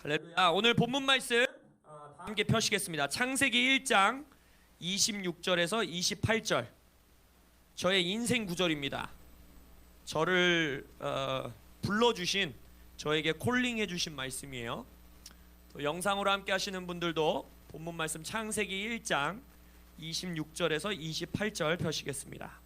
할렐루야. 오늘 본문 말씀 함께 펴시겠습니다. 창세기 1장 26절에서 28절. 저의 인생 구절입니다. 저를 불러주신, 저에게 콜링해 주신 말씀이에요. 또 영상으로 함께 하시는 분들도 본문 말씀 창세기 1장 26절에서 28절 펴시겠습니다.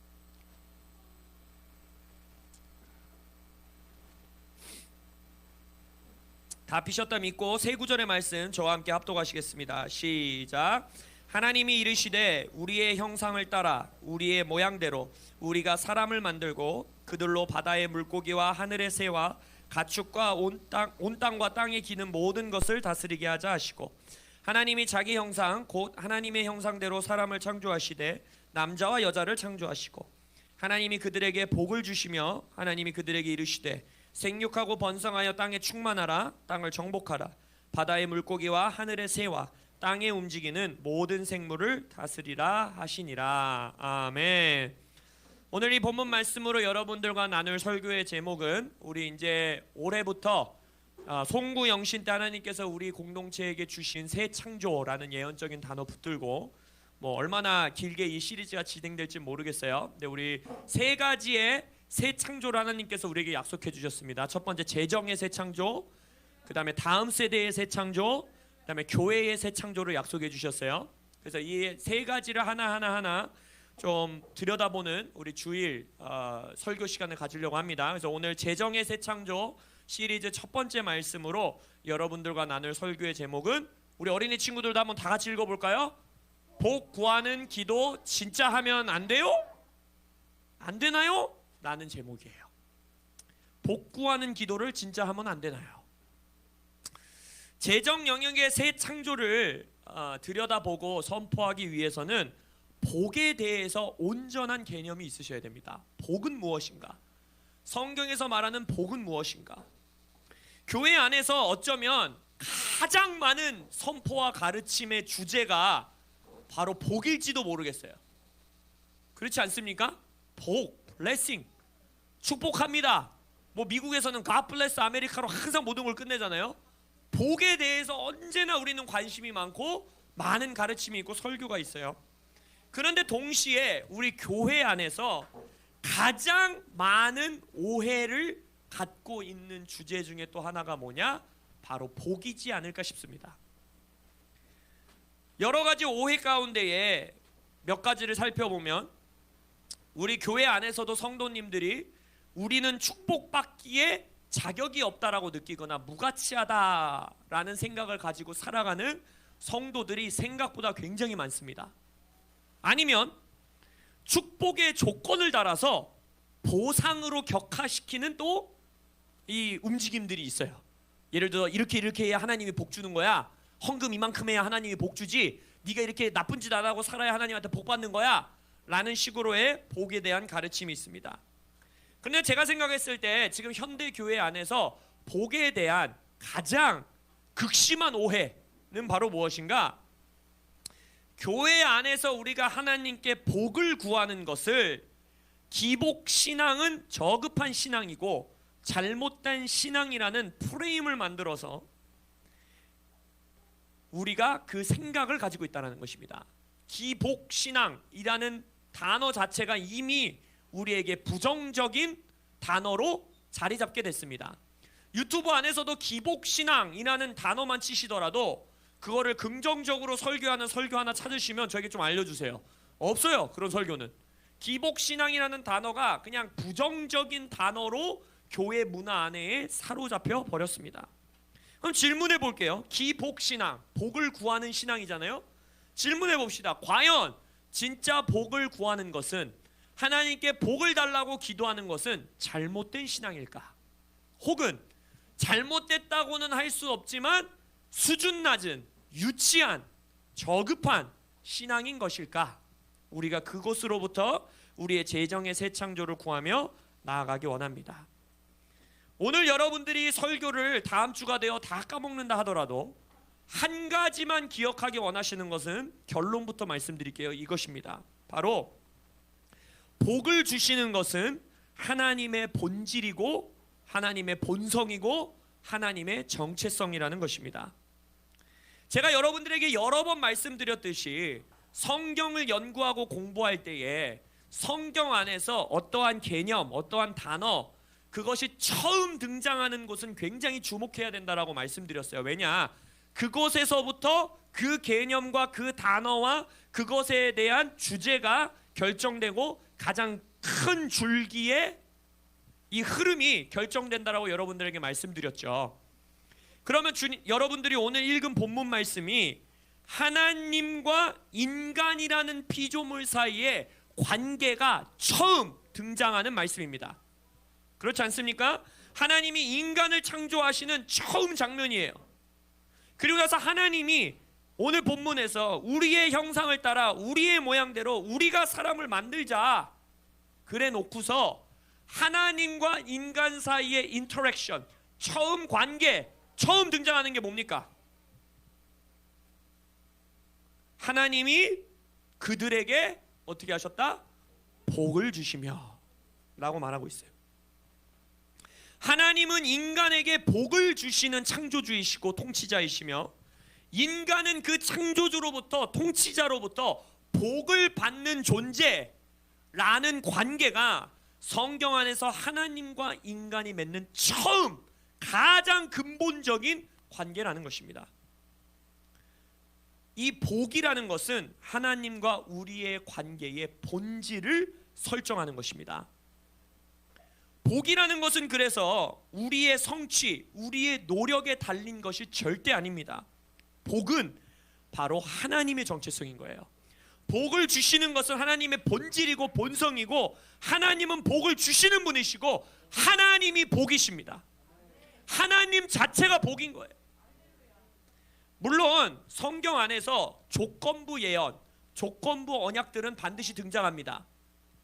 다 피셨다 믿고 세 구절의 말씀 저와 함께 합독하시겠습니다. 시작. 하나님이 이르시되 우리의 형상을 따라 우리의 모양대로 우리가 사람을 만들고 그들로 바다의 물고기와 하늘의 새와 가축과 온 땅과 땅에 기는 모든 것을 다스리게 하자 하시고, 하나님이 자기 형상 곧 하나님의 형상대로 사람을 창조하시되 남자와 여자를 창조하시고, 하나님이 그들에게 복을 주시며 하나님이 그들에게 이르시되 생육하고 번성하여 땅에 충만하라. 땅을 정복하라. 바다의 물고기와 하늘의 새와 땅에 움직이는 모든 생물을 다스리라 하시니라. 아멘. 오늘 이 본문 말씀으로 여러분들과 나눌 설교의 제목은, 우리 이제 올해부터 송구 영신 때 하나님께서 우리 공동체에게 주신 새 창조라는 예언적인 단어 붙들고 얼마나 길게 이 시리즈가 진행될지 모르겠어요. 근데 우리 세 가지의 새 창조를 하나님께서 우리에게 약속해 주셨습니다. 첫 번째 재정의 새 창조, 그 다음에 다음 세대의 새 창조, 그 다음에 교회의 새 창조를 약속해 주셨어요. 그래서 이 세 가지를 하나하나 좀 들여다보는 우리 주일 설교 시간을 가지려고 합니다. 그래서 오늘 재정의 새 창조 시리즈 첫 번째 말씀으로 여러분들과 나눌 설교의 제목은, 우리 어린이 친구들도 한번 다 같이 읽어볼까요? 복 구하는 기도 진짜 하면 안 돼요? 안 되나요? 라는 제목이에요. 복 구하는 기도를 진짜 하면 안 되나요? 재정 영역의 새 창조를 들여다보고 선포하기 위해서는 복에 대해서 온전한 개념이 있으셔야 됩니다. 복은 무엇인가? 성경에서 말하는 복은 무엇인가? 교회 안에서 어쩌면 가장 많은 선포와 가르침의 주제가 바로 복일지도 모르겠어요. 그렇지 않습니까? 복, 블레싱, 축복합니다. 미국에서는 God bless 아메리카로 항상 모든 걸 끝내잖아요. 복에 대해서 언제나 우리는 관심이 많고 많은 가르침이 있고 설교가 있어요. 그런데 동시에 우리 교회 안에서 가장 많은 오해를 갖고 있는 주제 중에 또 하나가 뭐냐? 바로 복이지 않을까 싶습니다. 여러 가지 오해 가운데에 몇 가지를 살펴보면, 우리 교회 안에서도 성도님들이 우리는 축복받기에 자격이 없다라고 느끼거나 무가치하다라는 생각을 가지고 살아가는 성도들이 생각보다 굉장히 많습니다. 아니면 축복의 조건을 달아서 보상으로 격하시키는 또 이 움직임들이 있어요. 예를 들어 이렇게 해야 하나님이 복 주는 거야. 헌금 이만큼 해야 하나님이 복 주지. 네가 이렇게 나쁜 짓 안 하고 살아야 하나님한테 복 받는 거야. 라는 식으로의 복에 대한 가르침이 있습니다. 그런데 제가 생각했을 때 지금 현대 교회 안에서 복에 대한 가장 극심한 오해는 바로 무엇인가? 교회 안에서 우리가 하나님께 복을 구하는 것을 기복 신앙은 저급한 신앙이고 잘못된 신앙이라는 프레임을 만들어서 우리가 그 생각을 가지고 있다는 것입니다. 기복 신앙이라는 단어 자체가 이미 우리에게 부정적인 단어로 자리 잡게 됐습니다. 유튜브 안에서도 기복신앙이라는 단어만 치시더라도 그거를 긍정적으로 설교하는 설교 하나 찾으시면 저에게 좀 알려주세요. 없어요, 그런 설교는. 기복신앙이라는 단어가 그냥 부정적인 단어로 교회 문화 안에 사로잡혀 버렸습니다. 그럼 질문해 볼게요. 기복신앙, 복을 구하는 신앙이잖아요. 질문해 봅시다. 과연 진짜 복을 구하는 것은, 하나님께 복을 달라고 기도하는 것은 잘못된 신앙일까? 혹은 잘못됐다고는 할 수 없지만 수준 낮은, 유치한, 저급한 신앙인 것일까? 우리가 그곳으로부터 우리의 재정의 새 창조를 구하며 나아가기 원합니다. 오늘 여러분들이 설교를 다음 주가 되어 다 까먹는다 하더라도 한 가지만 기억하기 원하시는 것은, 결론부터 말씀드릴게요. 이것입니다. 바로 복을 주시는 것은 하나님의 본질이고 하나님의 본성이고 하나님의 정체성이라는 것입니다. 제가 여러분들에게 여러 번 말씀드렸듯이 성경을 연구하고 공부할 때에 성경 안에서 어떠한 개념, 어떠한 단어, 그것이 처음 등장하는 곳은 굉장히 주목해야 된다라고 말씀드렸어요. 왜냐? 그곳에서부터 그 개념과 그 단어와 그것에 대한 주제가 결정되고 가장 큰 줄기의 이 흐름이 결정된다라고 여러분들에게 말씀드렸죠. 그러면 여러분들이 오늘 읽은 본문 말씀이 하나님과 인간이라는 피조물 사이에 관계가 처음 등장하는 말씀입니다. 그렇지 않습니까? 하나님이 인간을 창조하시는 처음 장면이에요. 그리고 나서 하나님이 오늘 본문에서 우리의 형상을 따라 우리의 모양대로 우리가 사람을 만들자 그래 놓고서 하나님과 인간 사이의 인터랙션, 처음 관계, 처음 등장하는 게 뭡니까? 하나님이 그들에게 어떻게 하셨다? 복을 주시며 라고 말하고 있어요. 하나님은 인간에게 복을 주시는 창조주이시고 통치자이시며 인간은 그 창조주로부터 통치자로부터 복을 받는 존재라는 관계가 성경 안에서 하나님과 인간이 맺는 처음 가장 근본적인 관계라는 것입니다. 이 복이라는 것은 하나님과 우리의 관계의 본질을 설정하는 것입니다. 복이라는 것은 그래서 우리의 성취, 우리의 노력에 달린 것이 절대 아닙니다. 복은 바로 하나님의 정체성인 거예요. 복을 주시는 것은 하나님의 본질이고 본성이고 하나님은 복을 주시는 분이시고 하나님이 복이십니다. 하나님 자체가 복인 거예요. 물론 성경 안에서 조건부 예언, 조건부 언약들은 반드시 등장합니다.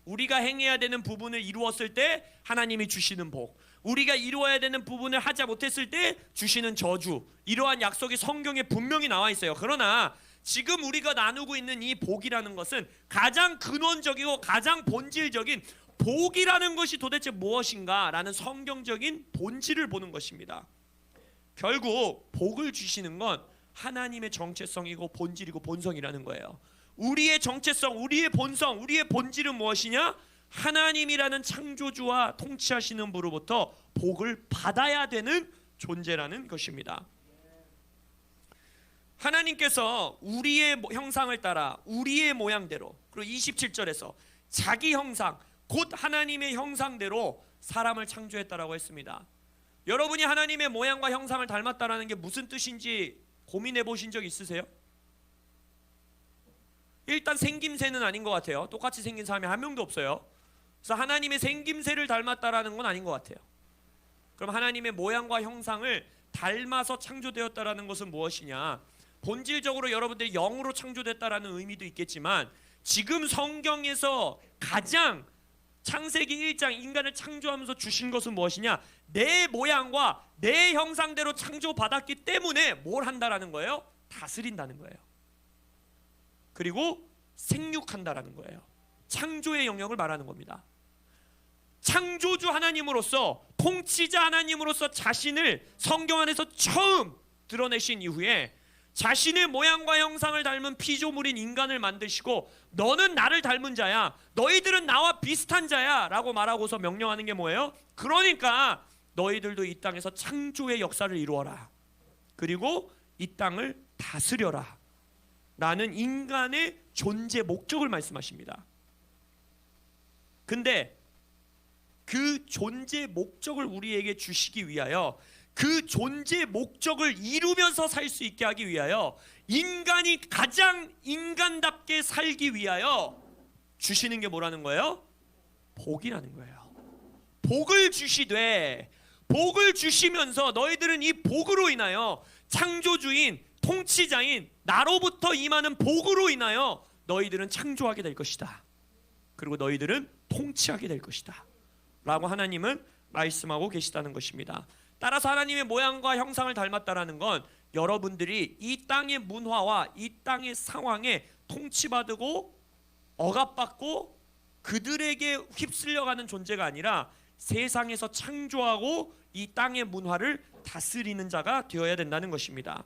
우리가 행해야 되는 부분을 이루었을 때 하나님이 주시는 복, 우리가 이루어야 되는 부분을 하지 못했을 때 주시는 저주, 이러한 약속이 성경에 분명히 나와 있어요. 그러나 지금 우리가 나누고 있는 이 복이라는 것은 가장 근원적이고 가장 본질적인 복이라는 것이 도대체 무엇인가 라는 성경적인 본질을 보는 것입니다. 결국 복을 주시는 건 하나님의 정체성이고 본질이고 본성이라는 거예요. 우리의 정체성, 우리의 본성, 우리의 본질은 무엇이냐? 하나님이라는 창조주와 통치하시는 분으로부터 복을 받아야 되는 존재라는 것입니다. 하나님께서 우리의 형상을 따라 우리의 모양대로, 그리고 27절에서 자기 형상, 곧 하나님의 형상대로 사람을 창조했다라고 했습니다. 여러분이 하나님의 모양과 형상을 닮았다라는 게 무슨 뜻인지 고민해 보신 적 있으세요? 일단 생김새는 아닌 것 같아요. 똑같이 생긴 사람이 한 명도 없어요. 그래서 하나님의 생김새를 닮았다라는 건 아닌 것 같아요. 그럼 하나님의 모양과 형상을 닮아서 창조되었다라는 것은 무엇이냐? 본질적으로 여러분들이 영으로 창조됐다라는 의미도 있겠지만 지금 성경에서 가장 창세기 1장 인간을 창조하면서 주신 것은 무엇이냐? 내 모양과 내 형상대로 창조받았기 때문에 뭘 한다라는 거예요? 다스린다는 거예요. 그리고 생육한다라는 거예요. 창조의 영역을 말하는 겁니다. 창조주 하나님으로서, 통치자 하나님으로서 자신을 성경 안에서 처음 드러내신 이후에 자신의 모양과 형상을 닮은 피조물인 인간을 만드시고 너는 나를 닮은 자야, 너희들은 나와 비슷한 자야 라고 말하고서 명령하는 게 뭐예요? 그러니까 너희들도 이 땅에서 창조의 역사를 이루어라, 그리고 이 땅을 다스려라 라는 인간의 존재 목적을 말씀하십니다. 근데 그 존재 목적을 우리에게 주시기 위하여, 그 존재 목적을 이루면서 살 수 있게 하기 위하여, 인간이 가장 인간답게 살기 위하여 주시는 게 뭐라는 거예요? 복이라는 거예요. 복을 주시되, 복을 주시면서 너희들은 이 복으로 인하여 창조주인 통치자인 나로부터 임하는 복으로 인하여 너희들은 창조하게 될 것이다, 그리고 너희들은 통치하게 될 것이다 라고 하나님은 말씀하고 계시다는 것입니다. 따라서 하나님의 모양과 형상을 닮았다라는 건 여러분들이 이 땅의 문화와 이 땅의 상황에 통치받고 억압받고 그들에게 휩쓸려가는 존재가 아니라 세상에서 창조하고 이 땅의 문화를 다스리는 자가 되어야 된다는 것입니다.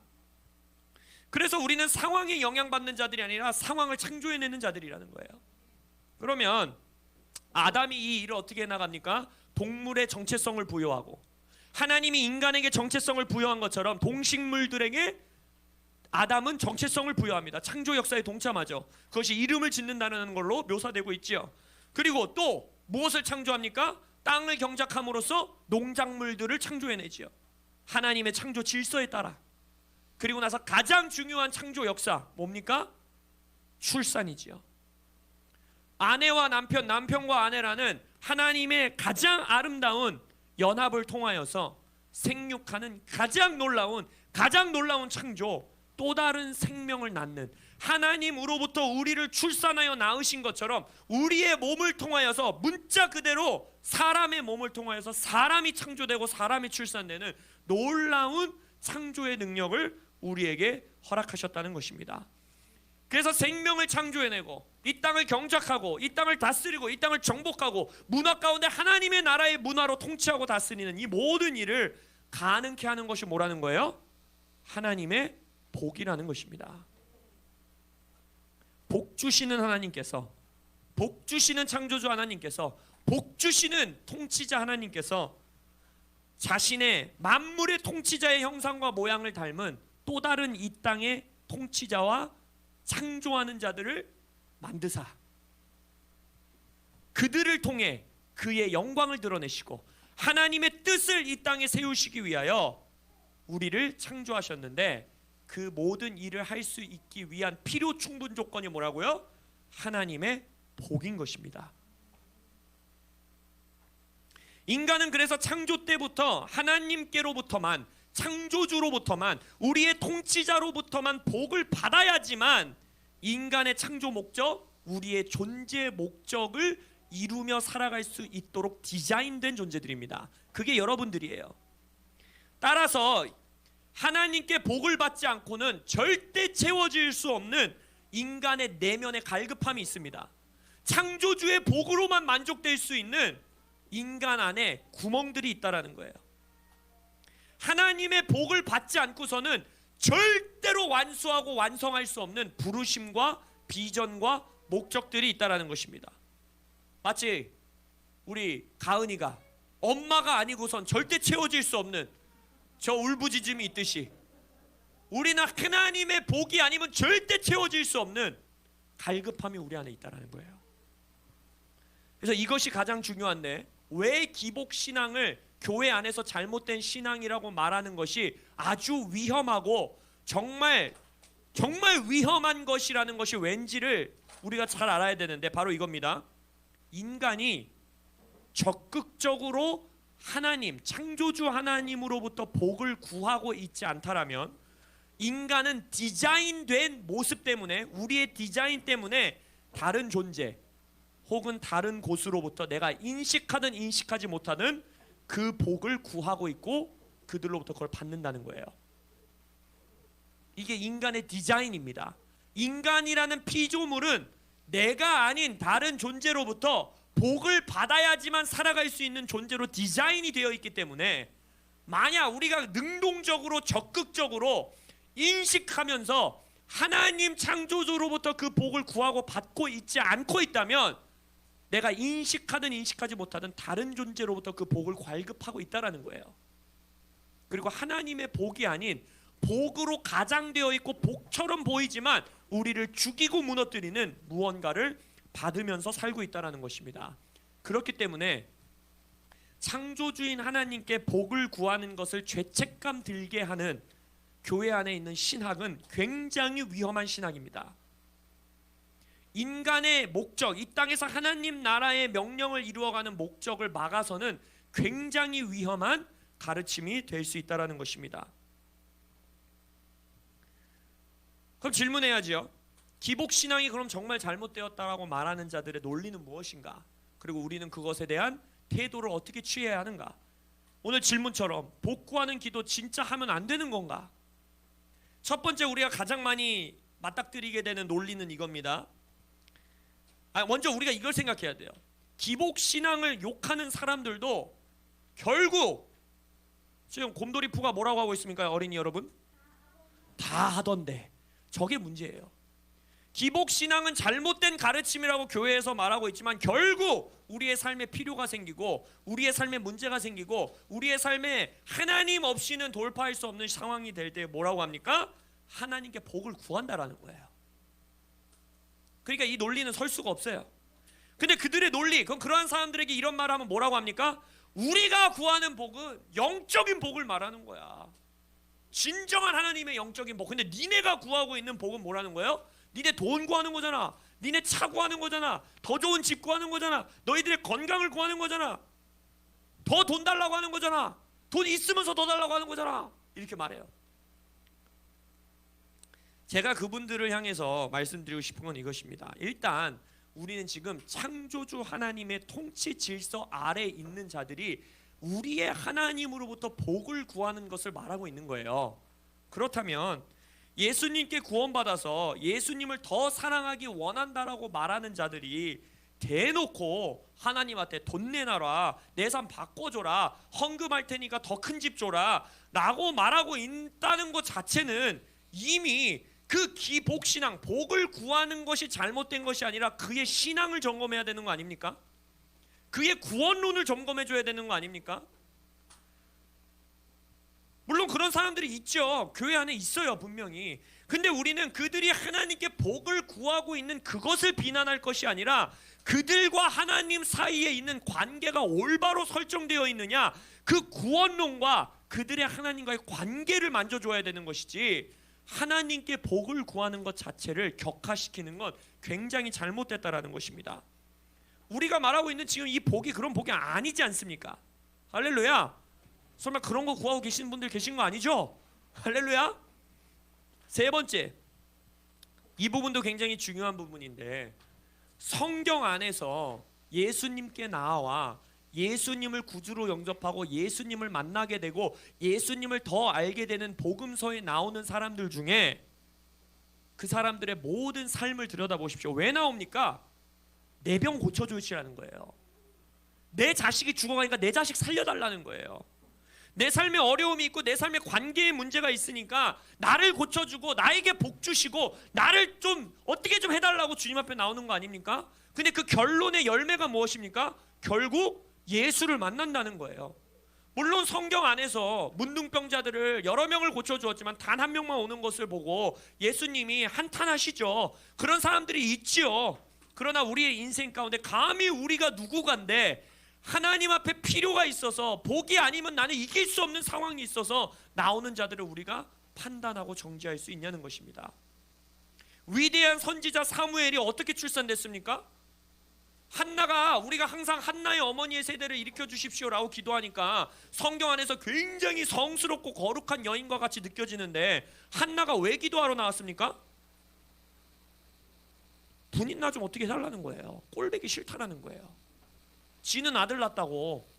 그래서 우리는 상황에 영향받는 자들이 아니라 상황을 창조해내는 자들이라는 거예요. 그러면 아담이 이 일을 어떻게 해나갑니까? 동물의 정체성을 부여하고, 하나님이 인간에게 정체성을 부여한 것처럼 동식물들에게 아담은 정체성을 부여합니다. 창조 역사에 동참하죠. 그것이 이름을 짓는다는 걸로 묘사되고 있죠. 그리고 또 무엇을 창조합니까? 땅을 경작함으로써 농작물들을 창조해내지요. 하나님의 창조 질서에 따라. 그리고 나서 가장 중요한 창조 역사 뭡니까? 출산이지요. 아내와 남편, 남편과 아내라는 하나님의 가장 아름다운 연합을 통하여서 생육하는 가장 놀라운 창조, 또 다른 생명을 낳는, 하나님으로부터 우리를 출산하여 낳으신 것처럼 우리의 몸을 통하여서 문자 그대로 사람의 몸을 통하여서 사람이 창조되고 사람이 출산되는 놀라운 창조의 능력을 우리에게 허락하셨다는 것입니다. 그래서 생명을 창조해내고 이 땅을 경작하고 이 땅을 다스리고 이 땅을 정복하고 문화 가운데 하나님의 나라의 문화로 통치하고 다스리는 이 모든 일을 가능케 하는 것이 뭐라는 거예요? 하나님의 복이라는 것입니다. 복 주시는 하나님께서, 복 주시는 창조주 하나님께서, 복 주시는 통치자 하나님께서 자신의 만물의 통치자의 형상과 모양을 닮은 또 다른 이 땅의 통치자와 창조하는 자들을 만드사 그들을 통해 그의 영광을 드러내시고 하나님의 뜻을 이 땅에 세우시기 위하여 우리를 창조하셨는데, 그 모든 일을 할 수 있기 위한 필요 충분 조건이 뭐라고요? 하나님의 복인 것입니다. 인간은 그래서 창조 때부터 하나님께로부터만, 창조주로부터만, 우리의 통치자로부터만 복을 받아야지만 인간의 창조 목적, 우리의 존재 목적을 이루며 살아갈 수 있도록 디자인된 존재들입니다. 그게 여러분들이에요. 따라서 하나님께 복을 받지 않고는 절대 채워질 수 없는 인간의 내면의 갈급함이 있습니다. 창조주의 복으로만 만족될 수 있는 인간 안에 구멍들이 있다라는 거예요. 하나님의 복을 받지 않고서는 절대로 완수하고 완성할 수 없는 부르심과 비전과 목적들이 있다라는 것입니다. 마치 우리 가은이가 엄마가 아니고선 절대 채워질 수 없는 저 울부짖음이 있듯이 우리는 하나님의 복이 아니면 절대 채워질 수 없는 갈급함이 우리 안에 있다는 거예요. 그래서 이것이 가장 중요한데, 왜 기복신앙을 교회 안에서 잘못된 신앙이라고 말하는 것이 아주 위험하고 정말 위험한 것이라는 것이 왠지를 우리가 잘 알아야 되는데, 바로 이겁니다. 인간이 적극적으로 하나님, 창조주 하나님으로부터 복을 구하고 있지 않다라면, 인간은 디자인된 모습 때문에, 우리의 디자인 때문에 다른 존재 혹은 다른 곳으로부터 내가 인식하든 인식하지 못하든 그 복을 구하고 있고 그들로부터 그걸 받는다는 거예요. 이게 인간의 디자인입니다. 인간이라는 피조물은 내가 아닌 다른 존재로부터 복을 받아야지만 살아갈 수 있는 존재로 디자인이 되어 있기 때문에, 만약 우리가 능동적으로 적극적으로 인식하면서 하나님 창조주로부터 그 복을 구하고 받고 있지 않고 있다면, 내가 인식하든 인식하지 못하든 다른 존재로부터 그 복을 괄급하고 있다는 거예요. 그리고 하나님의 복이 아닌 복으로 가장되어 있고 복처럼 보이지만 우리를 죽이고 무너뜨리는 무언가를 받으면서 살고 있다는 것입니다. 그렇기 때문에 창조주인 하나님께 복을 구하는 것을 죄책감 들게 하는 교회 안에 있는 신학은 굉장히 위험한 신학입니다. 인간의 목적, 이 땅에서 하나님 나라의 명령을 이루어가는 목적을 막아서는 굉장히 위험한 가르침이 될 수 있다는 것입니다. 그럼 질문해야지요. 기복신앙이 그럼 정말 잘못되었다라고 말하는 자들의 논리는 무엇인가? 그리고 우리는 그것에 대한 태도를 어떻게 취해야 하는가? 오늘 질문처럼 복구하는 기도 진짜 하면 안 되는 건가? 첫 번째 우리가 가장 많이 맞닥뜨리게 되는 논리는 이겁니다. 먼저 우리가 이걸 생각해야 돼요. 기복신앙을 욕하는 사람들도 결국 지금 곰돌이푸가 뭐라고 하고 있습니까? 어린이 여러분, 다 하던데. 저게 문제예요. 기복신앙은 잘못된 가르침이라고 교회에서 말하고 있지만 결국 우리의 삶에 필요가 생기고 우리의 삶에 문제가 생기고 우리의 삶에 하나님 없이는 돌파할 수 없는 상황이 될 때 뭐라고 합니까? 하나님께 복을 구한다라는 거예요. 그러니까 이 논리는 설 수가 없어요. 근데 그들의 논리, 그럼 그러한 사람들에게 이런 말을 하면 뭐라고 합니까? 우리가 구하는 복은 영적인 복을 말하는 거야. 진정한 하나님의 영적인 복. 근데 니네가 구하고 있는 복은 뭐라는 거예요? 니네 돈 구하는 거잖아. 니네 차 구하는 거잖아. 더 좋은 집 구하는 거잖아. 너희들의 건강을 구하는 거잖아. 더 돈 달라고 하는 거잖아. 돈 있으면서 더 달라고 하는 거잖아. 이렇게 말해요. 제가 그분들을 향해서 말씀드리고 싶은 건 이것입니다. 일단 우리는 지금 창조주 하나님의 통치 질서 아래 있는 자들이 우리의 하나님으로부터 복을 구하는 것을 말하고 있는 거예요. 그렇다면 예수님께 구원받아서 예수님을 더 사랑하기 원한다라고 말하는 자들이 대놓고 하나님한테 돈 내놔라, 내 삶 바꿔줘라, 헌금할 테니까 더 큰 집 줘라 라고 말하고 있다는 것 자체는 이미 그 기복신앙, 복을 구하는 것이 잘못된 것이 아니라 그의 신앙을 점검해야 되는 거 아닙니까? 그의 구원론을 점검해줘야 되는 거 아닙니까? 물론 그런 사람들이 있죠. 교회 안에 있어요, 분명히. 근데 우리는 그들이 하나님께 복을 구하고 있는 그것을 비난할 것이 아니라 그들과 하나님 사이에 있는 관계가 올바로 설정되어 있느냐, 그 구원론과 그들의 하나님과의 관계를 만져줘야 되는 것이지, 하나님께 복을 구하는 것 자체를 격하시키는 건 굉장히 잘못됐다라는 것입니다. 우리가 말하고 있는 지금 이 복이 그런 복이 아니지 않습니까? 할렐루야. 설마 그런 거 구하고 계신 분들 계신 거 아니죠? 할렐루야. 세 번째, 이 부분도 굉장히 중요한 부분인데, 성경 안에서 예수님께 나와 예수님을 구주로 영접하고 예수님을 만나게 되고 예수님을 더 알게 되는 복음서에 나오는 사람들 중에 그 사람들의 모든 삶을 들여다보십시오. 왜 나옵니까? 내 병 고쳐주시라는 거예요. 내 자식이 죽어가니까 내 자식 살려달라는 거예요. 내 삶에 어려움이 있고 내 삶에 관계에 문제가 있으니까 나를 고쳐주고 나에게 복 주시고 나를 좀 어떻게 좀 해달라고 주님 앞에 나오는 거 아닙니까? 근데 그 결론의 열매가 무엇입니까? 결국 예수를 만난다는 거예요. 물론 성경 안에서 문둥병자들을 여러 명을 고쳐주었지만 단 한 명만 오는 것을 보고 예수님이 한탄하시죠. 그런 사람들이 있지요. 그러나 우리의 인생 가운데 감히 우리가 누구간데 하나님 앞에 필요가 있어서 복이 아니면 나는 이길 수 없는 상황이 있어서 나오는 자들을 우리가 판단하고 정죄할 수 있냐는 것입니다. 위대한 선지자 사무엘이 어떻게 출산됐습니까? 한나가, 우리가 항상 한나의 어머니의 세대를 일으켜 주십시오라고 기도하니까 성경 안에서 굉장히 성스럽고 거룩한 여인과 같이 느껴지는데, 한나가 왜 기도하러 나왔습니까? 분인나 좀 어떻게 해달라는 거예요. 꼴보기 싫다라는 거예요. 지는 아들 낳았다고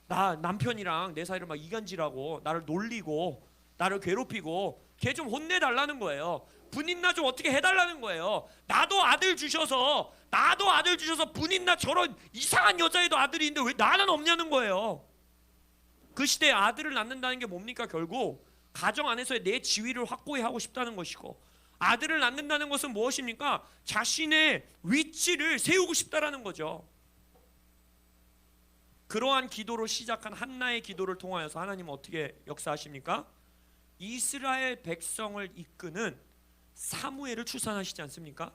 나 남편이랑 내 사이를 막 이간질하고 나를 놀리고 나를 괴롭히고 걔 좀 혼내달라는 거예요. 분인나 좀 어떻게 해달라는 거예요. 나도 아들 주셔서 분인나 저런 이상한 여자애도 아들이 있는데 왜 나는 없냐는 거예요. 그 시대에 아들을 낳는다는 게 뭡니까? 결국 가정 안에서의 내 지위를 확고히 하고 싶다는 것이고, 아들을 낳는다는 것은 무엇입니까? 자신의 위치를 세우고 싶다라는 거죠. 그러한 기도로 시작한 한나의 기도를 통하여서 하나님은 어떻게 역사하십니까? 이스라엘 백성을 이끄는 사무엘을 출산하시지 않습니까?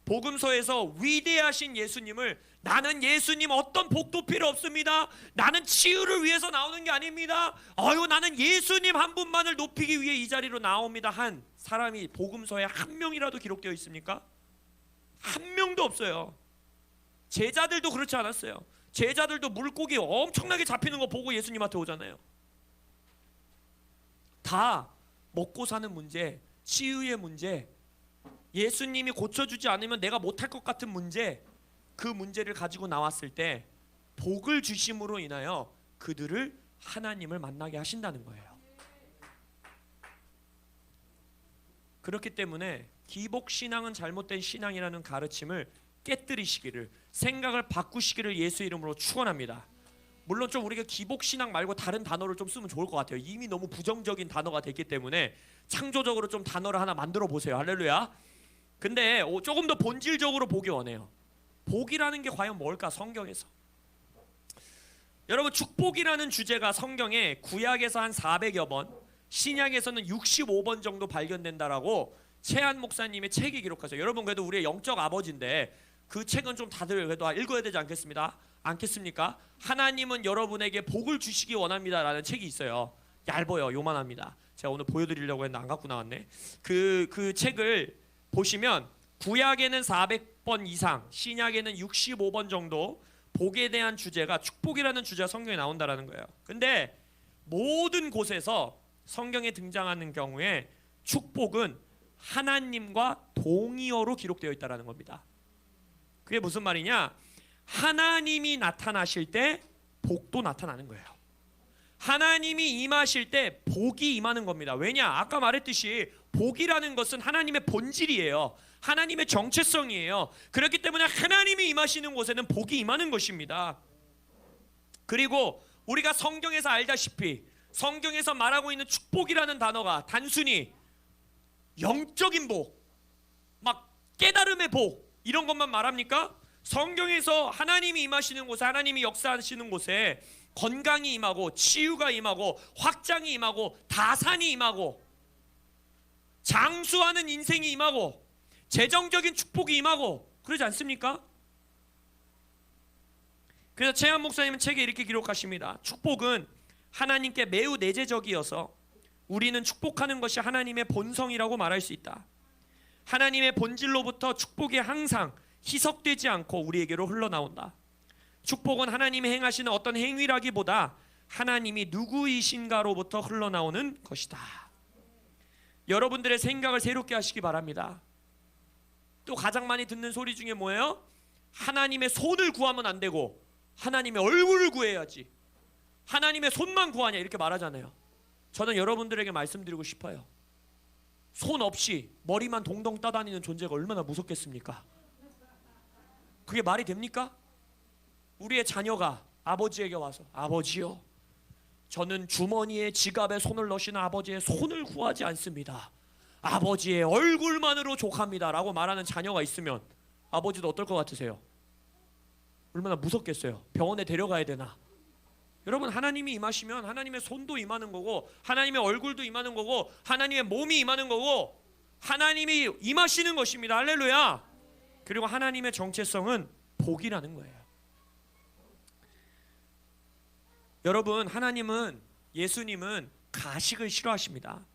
복음서에서 위대하신 예수님을, 나는 예수님 어떤 복도 필요 없습니다, 나는 치유를 위해서 나오는 게 아닙니다, 나는 예수님 한 분만을 높이기 위해 이 자리로 나옵니다 한 사람이 복음서에 한 명이라도 기록되어 있습니까? 한 명도 없어요. 제자들도 그렇지 않았어요. 제자들도 물고기 엄청나게 잡히는 거 보고 예수님한테 오잖아요. 다 먹고 사는 문제, 치유의 문제, 예수님이 고쳐주지 않으면 내가 못할 것 같은 문제, 그 문제를 가지고 나왔을 때 복을 주심으로 인하여 그들을 하나님을 만나게 하신다는 거예요. 그렇기 때문에 기복신앙은 잘못된 신앙이라는 가르침을 깨뜨리시기를, 생각을 바꾸시기를 예수 이름으로 축원합니다. 물론 좀 우리가 기복신앙 말고 다른 단어를 좀 쓰면 좋을 것 같아요. 이미 너무 부정적인 단어가 됐기 때문에 창조적으로 좀 단어를 하나 만들어 보세요. 할렐루야. 근데 조금 더 본질적으로 보기 원해요. 복이라는 게 과연 뭘까? 성경에서 여러분, 축복이라는 주제가 성경에 구약에서 한 400여 번, 신약에서는 65번 정도 발견된다라고 최한 목사님의 책이 기록하세요. 여러분, 그래도 우리의 영적 아버지인데 그 책은 좀 다들 그래도 읽어야 되지 않겠습니까? 하나님은 여러분에게 복을 주시기 원합니다라는 책이 있어요. 얇아요. 요만합니다. 제가 오늘 보여드리려고 했는데 안 갖고 나왔네. 그 책을 보시면 구약에는 400번 이상, 신약에는 65번 정도 복에 대한 주제가, 축복이라는 주제가 성경에 나온다라는 거예요. 근데 모든 곳에서 성경에 등장하는 경우에 축복은 하나님과 동의어로 기록되어 있다라는 겁니다. 그게 무슨 말이냐? 하나님이 나타나실 때 복도 나타나는 거예요. 하나님이 임하실 때 복이 임하는 겁니다. 왜냐? 아까 말했듯이 복이라는 것은 하나님의 본질이에요. 하나님의 정체성이에요. 그렇기 때문에 하나님이 임하시는 곳에는 복이 임하는 것입니다. 그리고 우리가 성경에서 알다시피 성경에서 말하고 있는 축복이라는 단어가 단순히 영적인 복, 막 깨달음의 복 이런 것만 말합니까? 성경에서 하나님이 임하시는 곳에, 하나님이 역사하시는 곳에 건강이 임하고 치유가 임하고 확장이 임하고 다산이 임하고 장수하는 인생이 임하고 재정적인 축복이 임하고 그러지 않습니까? 그래서 최한 목사님은 책에 이렇게 기록하십니다. 축복은 하나님께 매우 내재적이어서 우리는 축복하는 것이 하나님의 본성이라고 말할 수 있다. 하나님의 본질로부터 축복이 항상 희석되지 않고 우리에게로 흘러나온다. 축복은 하나님이 행하시는 어떤 행위라기보다 하나님이 누구이신가로부터 흘러나오는 것이다. 여러분들의 생각을 새롭게 하시기 바랍니다. 또 가장 많이 듣는 소리 중에 뭐예요? 하나님의 손을 구하면 안 되고 하나님의 얼굴을 구해야지. 하나님의 손만 구하냐 이렇게 말하잖아요. 저는 여러분들에게 말씀드리고 싶어요. 손 없이 머리만 동동 떠다니는 존재가 얼마나 무섭겠습니까? 그게 말이 됩니까? 우리의 자녀가 아버지에게 와서 아버지요, 저는 주머니에 지갑에 손을 넣으시는 아버지의 손을 구하지 않습니다. 아버지의 얼굴만으로 족합니다 라고 말하는 자녀가 있으면 아버지도 어떨 것 같으세요? 얼마나 무섭겠어요. 병원에 데려가야 되나? 여러분, 하나님이 임하시면 하나님의 손도 임하는 거고 하나님의 얼굴도 임하는 거고 하나님의 몸이 임하는 거고 하나님이 임하시는 것입니다. 할렐루야. 그리고 하나님의 정체성은 복이라는 거예요. 여러분, 하나님은, 예수님은 가식을 싫어하십니다.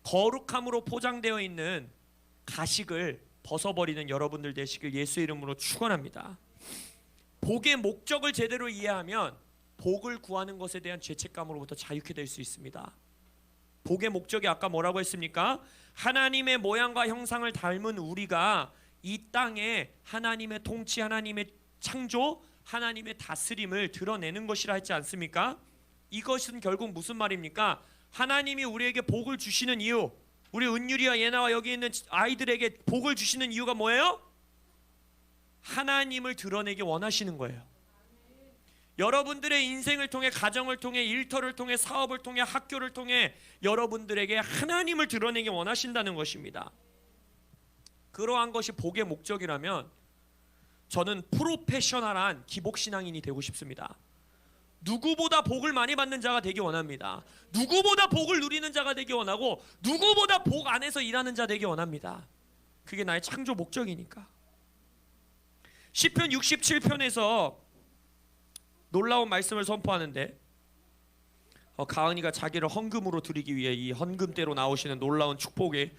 거룩함으로 포장되어 있는 가식을 벗어버리는 여러분들 되시길 예수의 이름으로 축원합니다. 복의 목적을 제대로 이해하면 복을 구하는 것에 대한 죄책감으로부터 자유케 될 수 있습니다. 복의 목적이 아까 뭐라고 했습니까? 하나님의 모양과 형상을 닮은 우리가 이 땅에 하나님의 통치, 하나님의 창조, 하나님의 다스림을 드러내는 것이라 했지 않습니까? 이것은 결국 무슨 말입니까? 하나님이 우리에게 복을 주시는 이유, 우리 은유리와 예나와 여기 있는 아이들에게 복을 주시는 이유가 뭐예요? 하나님을 드러내기 원하시는 거예요. 여러분들의 인생을 통해, 가정을 통해, 일터를 통해, 사업을 통해, 학교를 통해 여러분들에게 하나님을 드러내기 원하신다는 것입니다. 그러한 것이 복의 목적이라면 저는 프로페셔널한 기복신앙인이 되고 싶습니다. 누구보다 복을 많이 받는 자가 되기 원합니다. 누구보다 복을 누리는 자가 되기 원하고 누구보다 복 안에서 일하는 자 되기 원합니다. 그게 나의 창조 목적이니까. 시편 67편에서 놀라운 말씀을 선포하는데 가은이가 자기를 헌금으로 드리기 위해 이 헌금대로 나오시는 놀라운 축복이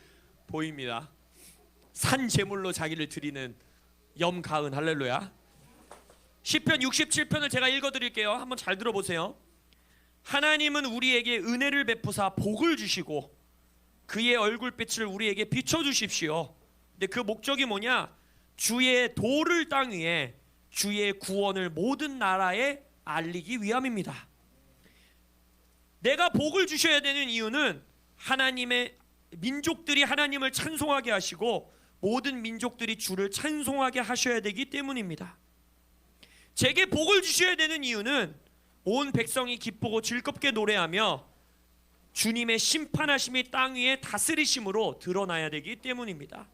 보입니다. 산 제물로 자기를 드리는 염가은, 할렐루야. 시편 67편을 제가 읽어드릴게요. 한번 잘 들어보세요. 하나님은 우리에게 은혜를 베푸사 복을 주시고 그의 얼굴빛을 우리에게 비춰주십시오. 근데 그 목적이 뭐냐? 주의 도를 땅 위에 주의 구원을 모든 나라에 알리기 위함입니다. 내가 복을 주셔야 되는 이유는 하나님의 민족들이 하나님을 찬송하게 하시고 모든 민족들이 주를 찬송하게 하셔야 되기 때문입니다. 제게 복을 주셔야 되는 이유는 온 백성이 기쁘고 즐겁게 노래하며 주님의 심판하심이 땅 위에 다스리심으로 드러나야 되기 때문입니다.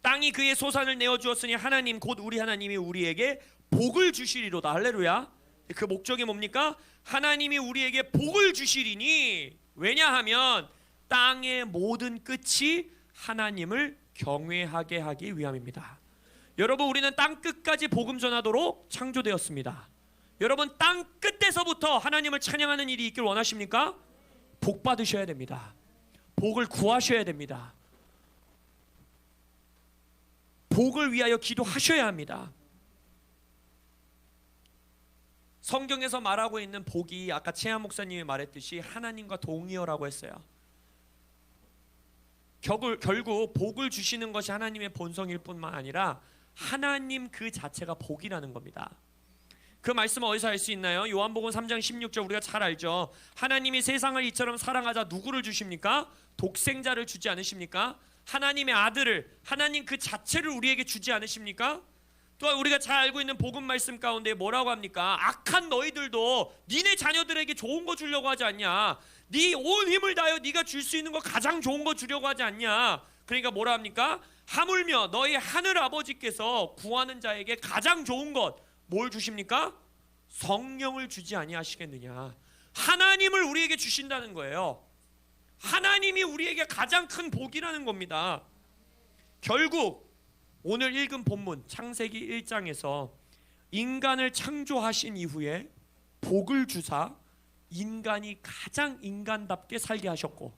땅이 그의 소산을 내어주었으니 하나님 곧 우리 하나님이 우리에게 복을 주시리로다. 할렐루야. 그 목적이 뭡니까? 하나님이 우리에게 복을 주시리니, 왜냐하면 땅의 모든 끝이 하나님을 경외하게 하기 위함입니다. 여러분, 우리는 땅 끝까지 복음 전하도록 창조되었습니다. 여러분, 땅 끝에서부터 하나님을 찬양하는 일이 있길 원하십니까? 복 받으셔야 됩니다. 복을 구하셔야 됩니다. 복을 위하여 기도하셔야 합니다. 성경에서 말하고 있는 복이 아까 최한 목사님이 말했듯이 하나님과 동의어라고 했어요. 결국 복을 주시는 것이 하나님의 본성일 뿐만 아니라 하나님 그 자체가 복이라는 겁니다. 그 말씀은 어디서 알 수 있나요? 요한복음 3장 16절 우리가 잘 알죠. 하나님이 세상을 이처럼 사랑하자 누구를 주십니까? 독생자를 주지 않으십니까? 하나님의 아들을, 하나님 그 자체를 우리에게 주지 않으십니까? 또한 우리가 잘 알고 있는 복음 말씀 가운데 뭐라고 합니까? 악한 너희들도 니네 자녀들에게 좋은 거 주려고 하지 않냐? 네 온 힘을 다하여 네가 줄 수 있는 거 가장 좋은 거 주려고 하지 않냐? 그러니까 뭐라 합니까? 하물며 너희 하늘 아버지께서 구하는 자에게 가장 좋은 것 뭘 주십니까? 성령을 주지 아니하시겠느냐? 하나님을 우리에게 주신다는 거예요. 하나님이 우리에게 가장 큰 복이라는 겁니다. 결국 오늘 읽은 본문 창세기 1장에서 인간을 창조하신 이후에 복을 주사 인간이 가장 인간답게 살게 하셨고,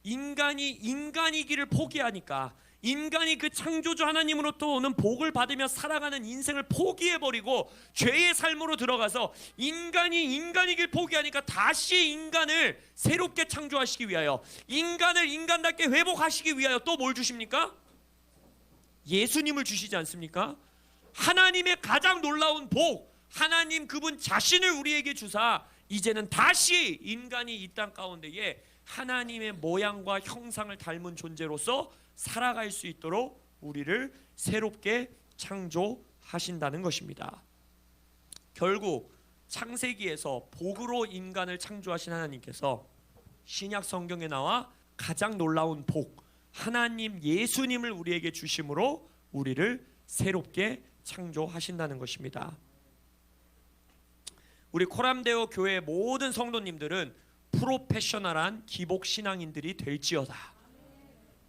인간이 인간이기를 포기하니까 인간이 그 창조주 하나님으로부터 오는 복을 받으며 살아가는 인생을 포기해버리고 죄의 삶으로 들어가서 인간이 인간이길 포기하니까 다시 인간을 새롭게 창조하시기 위하여, 인간을 인간답게 회복하시기 위하여 또 뭘 주십니까? 예수님을 주시지 않습니까? 하나님의 가장 놀라운 복, 하나님 그분 자신을 우리에게 주사 이제는 다시 인간이 이 땅 가운데에 하나님의 모양과 형상을 닮은 존재로서 살아갈 수 있도록 우리를 새롭게 창조하신다는 것입니다. 결국 창세기에서 복으로 인간을 창조하신 하나님께서 신약 성경에 나와 가장 놀라운 복, 하나님 예수님을 우리에게 주심으로 우리를 새롭게 창조하신다는 것입니다. 우리 코람데오 교회 모든 성도님들은 프로페셔널한 기복 신앙인들이 될지어다.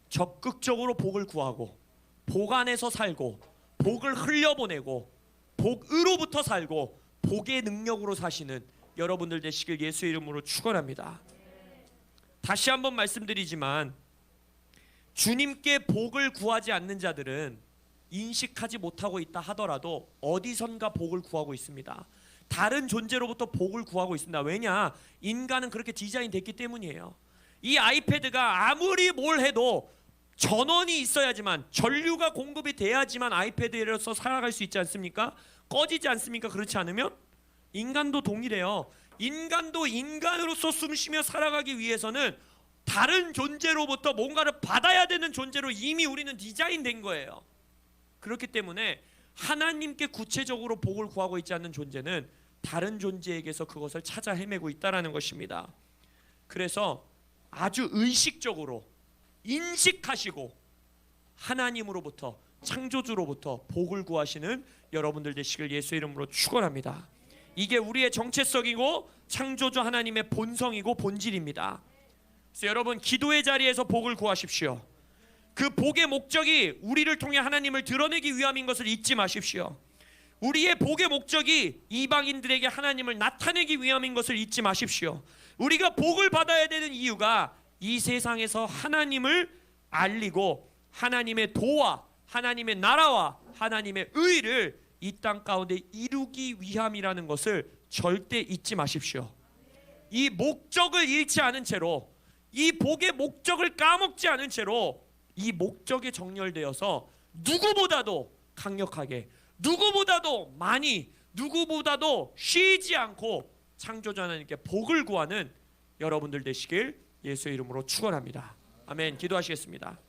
적극적으로 복을 구하고 복 안에서 살고 복을 흘려보내고 복으로부터 살고 복의 능력으로 사시는 여러분들 되시길 예수 이름으로 축원합니다. 다시 한번 말씀드리지만 주님께 복을 구하지 않는 자들은 인식하지 못하고 있다 하더라도 어디선가 복을 구하고 있습니다. 다른 존재로부터 복을 구하고 있습니다. 왜냐? 인간은 그렇게 디자인됐기 때문이에요. 이 아이패드가 아무리 뭘 해도 전원이 있어야지만, 전류가 공급이 돼야지만 아이패드로서 살아갈 수 있지 않습니까? 꺼지지 않습니까? 그렇지 않으면? 인간도 동일해요. 인간도 인간으로서 숨쉬며 살아가기 위해서는 다른 존재로부터 뭔가를 받아야 되는 존재로 이미 우리는 디자인된 거예요. 그렇기 때문에 하나님께 구체적으로 복을 구하고 있지 않는 존재는 다른 존재에게서 그것을 찾아 헤매고 있다는 것입니다. 그래서 아주 의식적으로 인식하시고 하나님으로부터, 창조주로부터 복을 구하시는 여러분들 되시길 예수 이름으로 축원합니다. 이게 우리의 정체성이고 창조주 하나님의 본성이고 본질입니다. 그래서 여러분, 기도의 자리에서 복을 구하십시오. 그 복의 목적이 우리를 통해 하나님을 드러내기 위함인 것을 잊지 마십시오. 우리의 복의 목적이 이방인들에게 하나님을 나타내기 위함인 것을 잊지 마십시오. 우리가 복을 받아야 되는 이유가 이 세상에서 하나님을 알리고 하나님의 도와 하나님의 나라와 하나님의 의를 이 땅 가운데 이루기 위함이라는 것을 절대 잊지 마십시오. 이 목적을 잃지 않은 채로, 이 복의 목적을 까먹지 않은 채로 이 목적에 정렬되어서 누구보다도 강력하게, 누구보다도 많이, 누구보다도 쉬지 않고 창조주 하나님께 복을 구하는 여러분들 되시길 예수의 이름으로 축원합니다. 아멘. 기도하시겠습니다.